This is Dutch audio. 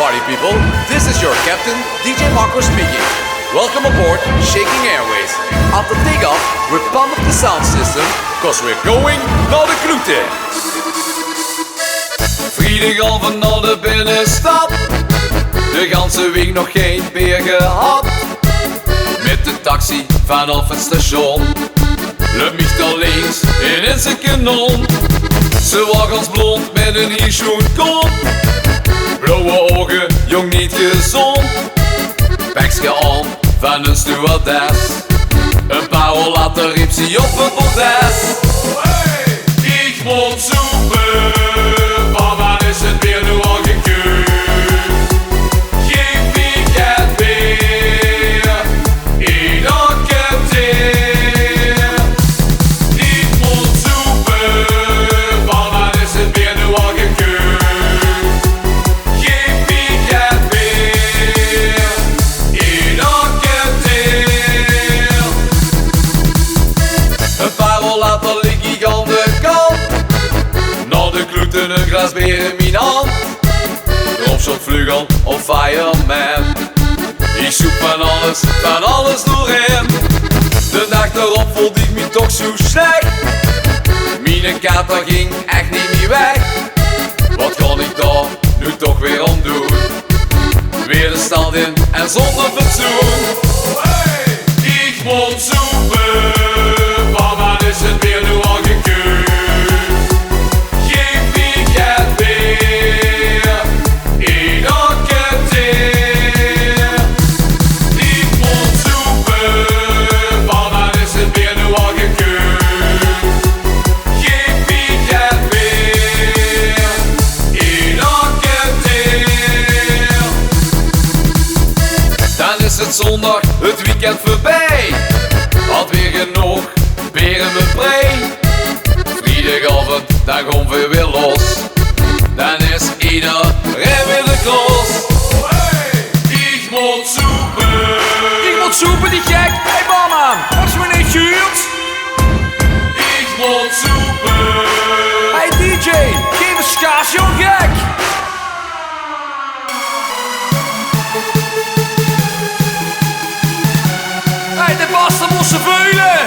party people, this is your captain, DJ Marco speaking. Welcome aboard Shaking Airways. After takeoff, we pump up the sound system, cause we're going naar de kloete. Vrijdagavond naar de binnenstad, de ganse week nog geen bier gehad. Met de taxi vanaf het station, lukt mich daar links in zijn kanon. Ze was als blond met een hielschoen kop, blauwe ogen, jong niet gezond. Pakje aan van een stewardess, een paar uur later riep ze op het bordes. Hey, ik moet zoeken, maar wat is het weer nu al gekeurd? Geen weekend meer, iedere keer. Ik moet zoeken, maar wat is het weer nu al gekeurd? Geen weekend meer, iedere keer. Een paar uur later lig ik aan de kant, naar de kloeten een glas bier in mijn hand. Dropshot-vlugel of fireman, ik zoek van alles doorheen. De dag erop voelde ik me toch zo slecht, mijn kater ging echt niet meer weg. Wat kan ik daar nu toch weer aan doen? Weer de stad in en zonder fatsoen. Hey, ik moet zoeken, maar wat is het weer nu al gekeurd? Geen weekend meer, iedere keer. Ik moet zoeken, maar wat is het weer nu al gekeurd? Geen weekend meer, iedere keer. Dan is het zondag, het weekend voorbij. Had weer genoeg, bier in mijn prei. Vrijdagavond, dan gaan we weer los. Dan is iedereen weer de klos. Hey, ik moet soepen. Ik moet soepen, die gek. Hey barman, als we niet huurt. Ik moet soepen. Hey DJ, geef een schaas, jong gek. Hey, de basten moesten veulen.